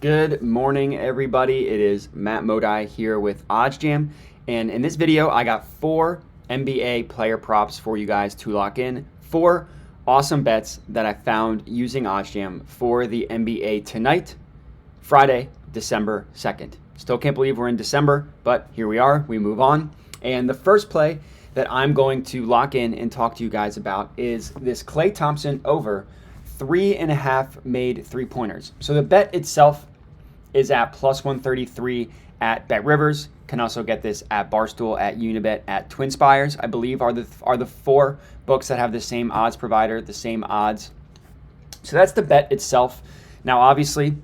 Good morning, everybody. It is Matt Modi here with OddsJam, and in this video, I got 4 NBA player props for you guys to lock in. 4 awesome bets that I found using OddsJam for the NBA tonight, Friday, December 2nd. Still can't believe we're in December, but here we are. We move on. And the first play that I'm going to lock in and talk to you guys about is this Klay Thompson over 3.5 made three-pointers. So the bet itself is at plus 133 at Bet Rivers. Can also get this at Barstool, at Unibet, at TwinSpires. I believe are the 4 books that have the same odds provider, the same odds. So that's the bet itself. Now, obviously,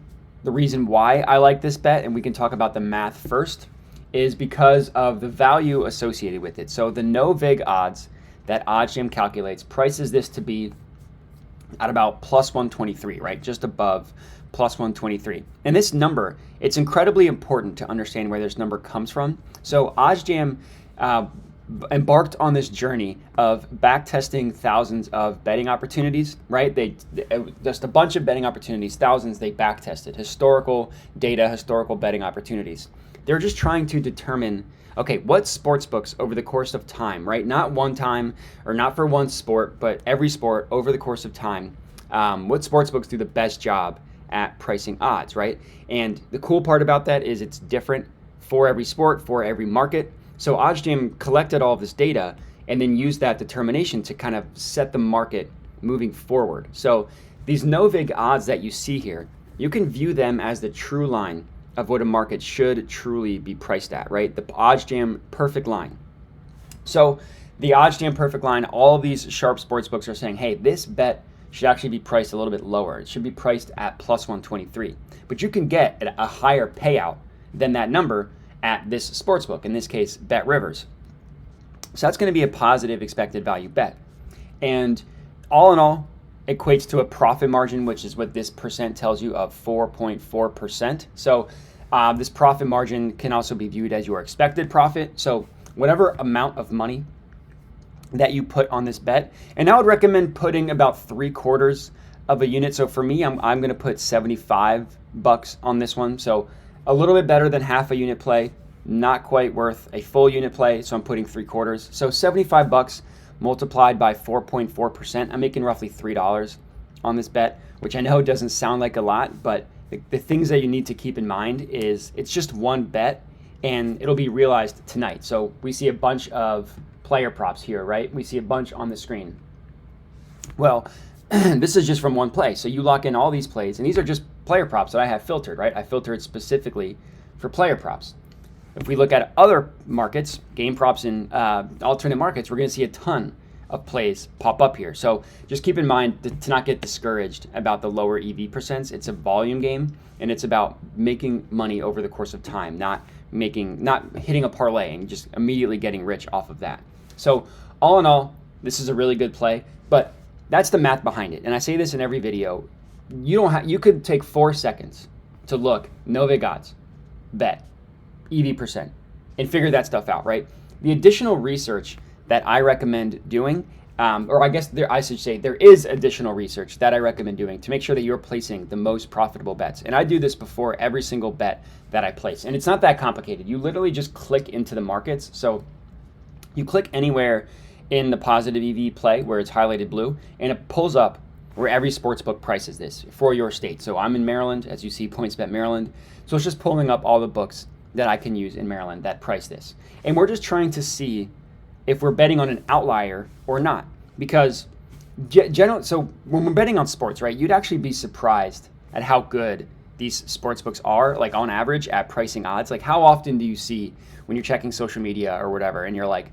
the reason why I like this bet, and we can talk about the math first, is because of the value associated with it. So the no vig odds that OddsJam calculates prices this to be at about plus 123, right? Just above plus 123. And this number, it's incredibly important to understand where this number comes from. So OddsJam embarked on this journey of backtesting thousands of betting opportunities, right? They just a bunch of betting opportunities, thousands they backtested, historical data, historical betting opportunities. They're just trying to determine, okay, what sports books over the course of time, right? Not one time or not for one sport, but every sport over the course of time, what sports books do the best job at pricing odds, right? And the cool part about that is it's different for every sport, for every market. So OddsJam collected all of this data and then used that determination to kind of set the market moving forward. So these no vig odds that you see here, you can view them as the true line of what a market should truly be priced at, right? The OddsJam perfect line. So the OddsJam perfect line, all of these sharp sports books are saying, hey, this bet should actually be priced a little bit lower. It should be priced at plus 123. But you can get a higher payout than that number at this sports book, in this case, Bet Rivers. So that's going to be a positive expected value bet. And all in all, equates to a profit margin, which is what this percent tells you, of 4.4%. So this profit margin can also be viewed as your expected profit. So whatever amount of money that you put on this bet, and I would recommend putting about 3/4 of a unit. So for me, I'm going to put $75 on this one. So a little bit better than half a unit play, not quite worth a full unit play. So I'm putting 3/4. So $75 multiplied by 4.4%, I'm making roughly $3 on this bet, which I know doesn't sound like a lot, but the things that you need to keep in mind is it's just one bet and it'll be realized tonight. So we see a bunch of player props here, right? We see a bunch on the screen. Well, this is just from one play. So you lock in all these plays, and these are just player props that I have filtered, right? I filtered specifically for player props. If we look at other markets, game props and alternate markets, we're going to see a ton of plays pop up here. So just keep in mind to not get discouraged about the lower EV percents. It's a volume game, and it's about making money over the course of time, not hitting a parlay and just immediately getting rich off of that. So all in all, this is a really good play, but that's the math behind it. And I say this in every video. You could take 4 seconds to look, no vig odds, bet, EV percent, and figure that stuff out, right? The additional research that I recommend doing, or I guess I should say there is additional research that I recommend doing to make sure that you're placing the most profitable bets. And I do this before every single bet that I place. And it's not that complicated. You literally just click into the markets. So you click anywhere in the positive EV play where it's highlighted blue, and it pulls up where every sportsbook prices this for your state. So I'm in Maryland, as you see, PointsBet Maryland. So it's just pulling up all the books that I can use in Maryland that price this. And we're just trying to see if we're betting on an outlier or not. Because so when we're betting on sports, right, you'd actually be surprised at how good these sports books are, like on average, at pricing odds. Like how often do you see when you're checking social media or whatever, and you're like,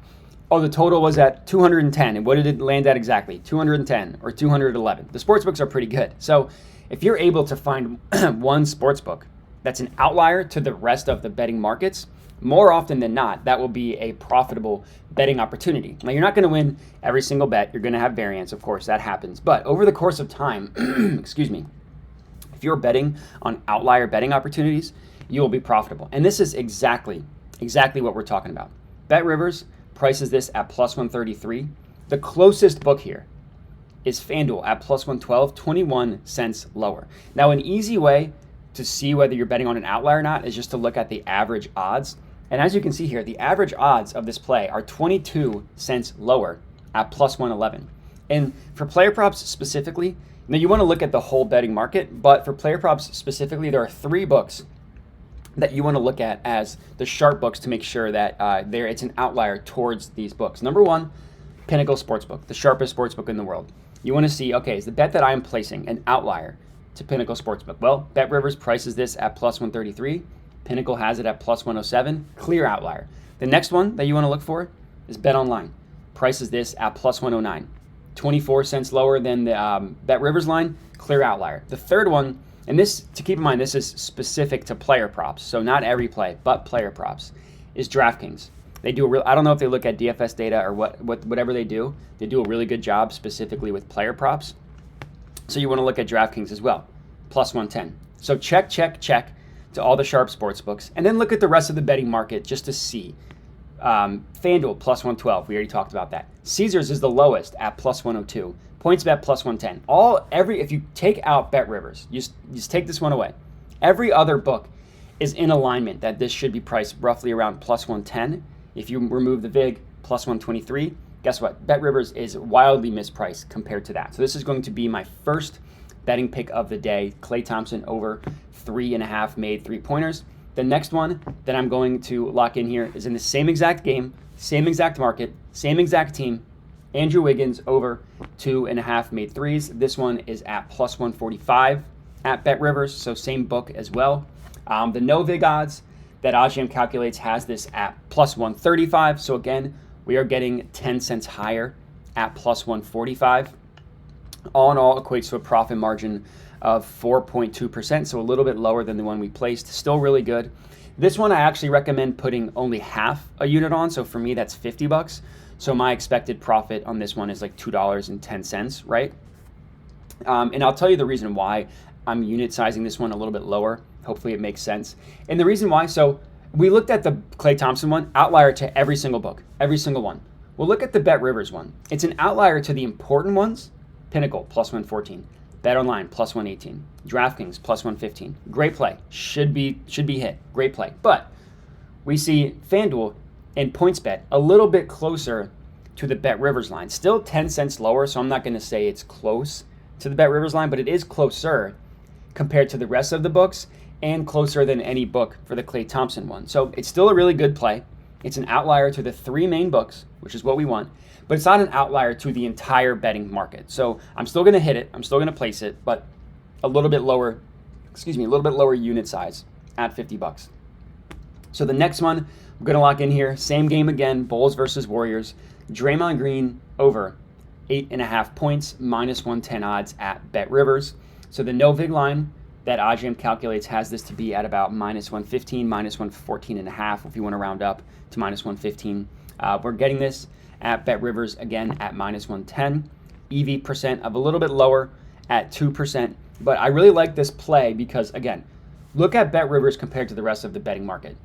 oh, the total was at 210, and what did it land at exactly? 210 or 211. The sports books are pretty good. So if you're able to find one sports book that's an outlier to the rest of the betting markets, more often than not, that will be a profitable betting opportunity. Now, you're not going to win every single bet. You're going to have variance, of course, that happens. But over the course of time, excuse me, if you're betting on outlier betting opportunities, you will be profitable. And this is exactly what we're talking about. Bet Rivers prices this at plus 133. The closest book here is FanDuel at plus 112, 21 cents lower. Now, an easy way to see whether you're betting on an outlier or not is just to look at the average odds. And as you can see here, the average odds of this play are 22 cents lower at plus 111. And for player props specifically, now you want to look at the whole betting market, but for player props specifically, there are 3 books that you want to look at as the sharp books to make sure that it's an outlier towards these books. Number 1, Pinnacle Sportsbook, the sharpest sportsbook in the world. You want to see, okay, is the bet that I am placing an outlier to Pinnacle Sportsbook? Well, BetRivers prices this at plus 133. Pinnacle has it at plus 107. Clear outlier. The next one that you want to look for is BetOnline. Prices this at plus 109. 24 cents lower than the BetRivers line. Clear outlier. The third one, and this, to keep in mind, this is specific to player props, so not every play, but player props, is DraftKings. They do I don't know if they look at DFS data or whatever they do a really good job specifically with player props. So you want to look at DraftKings as well, plus 110. So check to all the sharp sports books, and then look at the rest of the betting market just to see. FanDuel plus 112, we already talked about that. Caesars is the lowest at plus 102. PointsBet plus 110. If you take out BetRivers, you just take this one away. Every other book is in alignment that this should be priced roughly around plus 110. If you remove the VIG, plus 123. Guess what? BetRivers is wildly mispriced compared to that. So this is going to be my first betting pick of the day. Klay Thompson over 3.5 made 3-pointers. The next one that I'm going to lock in here is in the same exact game, same exact market, same exact team. Andrew Wiggins over 2.5 made 3s. This one is at plus 145 at BetRivers, so same book as well. The no VIG odds that OddsJam calculates has this at plus 135. So again, we are getting 10 cents higher at plus 145. All in all, equates to a profit margin of 4.2%, so a little bit lower than the one we placed. Still really good. This one I actually recommend putting only half a unit on, so for me that's $50. So my expected profit on this one is like $2.10, right? And I'll tell you the reason why I'm unit sizing this one a little bit lower. Hopefully it makes sense. And the reason why, so we looked at the Klay Thompson one, outlier to every single book, every single one. We'll look at the BetRivers one. It's an outlier to the important ones. Pinnacle, plus 114. BetOnline, plus 118. DraftKings, plus 115. Great play. Should be hit. Great play. But we see FanDuel and PointsBet a little bit closer to the BetRivers line. Still 10 cents lower, so I'm not going to say it's close to the BetRivers line, but it is closer compared to the rest of the books and closer than any book for the Klay Thompson one. So it's still a really good play. It's an outlier to the 3 main books, which is what we want, but it's not an outlier to the entire betting market. So I'm still going to hit it. I'm still going to place it, but a little bit lower unit size at $50. So the next one, we're going to lock in here. Same game again, Bulls versus Warriors. Draymond Green over 8.5 points, minus 110 odds at BetRivers. So the no VIG line that OddsJam calculates has this to be at about minus 115, minus 114.5 if you want to round up to minus 115. We're getting this at BetRivers again at minus 110. EV percent of a little bit lower at 2%. But I really like this play because, again, look at BetRivers compared to the rest of the betting market.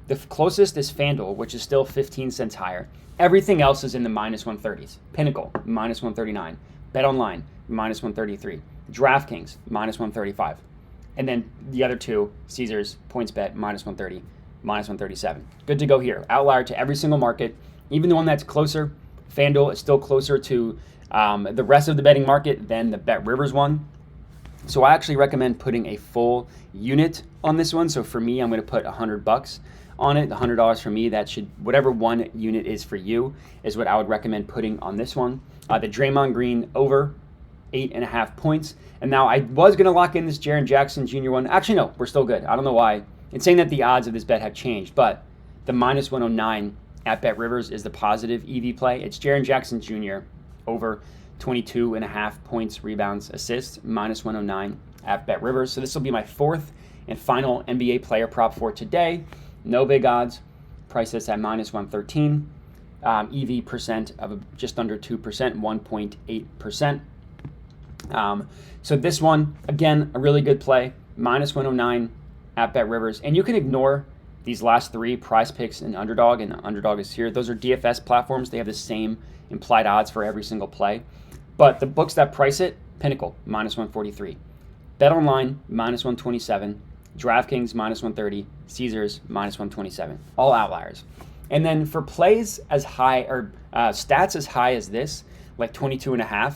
The closest is FanDuel, which is still 15 cents higher. Everything else is in the minus 130s. Pinnacle, minus 139. BetOnline, minus 133. DraftKings, minus 135. And then the other two, Caesars, PointsBet, minus 130, minus 137. Good to go here. Outlier to every single market. Even the one that's closer, FanDuel is still closer to the rest of the betting market than the BetRivers one. So I actually recommend putting a full unit on this one. So for me, I'm going to put $100 on it. The $100 for me, that should, whatever one unit is for you, is what I would recommend putting on this one. The Draymond Green over 8.5 points. And now I was going to lock in this Jaren Jackson Jr. one. Actually, no, we're still good. I don't know why. It's saying that the odds of this bet have changed, but the minus 109 at BetRivers is the positive EV play. It's Jaren Jackson Jr. over 22.5 points, rebounds, assists, minus 109 at BetRivers. So this will be my fourth and final NBA player prop for today. No big odds. Price this at minus 113. EV percent of just under 2%, 1.8%. So this one, again, a really good play, minus 109 at BetRivers. And you can ignore these last three, Prize Picks and Underdog is here. Those are DFS platforms. They have the same implied odds for every single play. But the books that price it, Pinnacle, minus 143. BetOnline, minus 127. DraftKings minus 130, Caesars minus 127. All outliers. And then for plays as high or stats as high as this, like 22.5,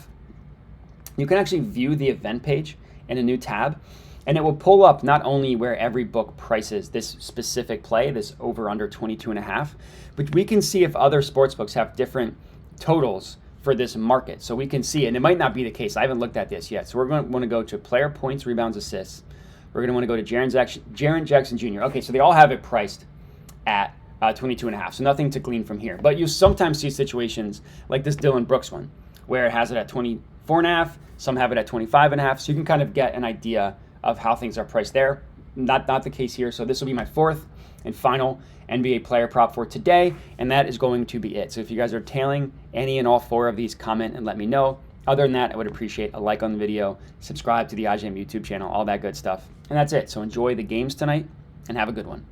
you can actually view the event page in a new tab, and it will pull up not only where every book prices this specific play, this over under 22.5, but we can see if other sports books have different totals for this market. So we can see, and it might not be the case. I haven't looked at this yet. So we're going to want to go to player points, rebounds, assists. We're going to want to go to Jaren Jackson Jr. Okay, so they all have it priced at 22.5. So nothing to glean from here. But you sometimes see situations like this Dylan Brooks one, where it has it at 24.5. Some have it at 25.5. So you can kind of get an idea of how things are priced there. Not the case here. So this will be my fourth and final NBA player prop for today, and that is going to be it. So if you guys are tailing any and all four of these, comment and let me know. Other than that, I would appreciate a like on the video, subscribe to the OddsJam YouTube channel, all that good stuff. And that's it. So enjoy the games tonight and have a good one.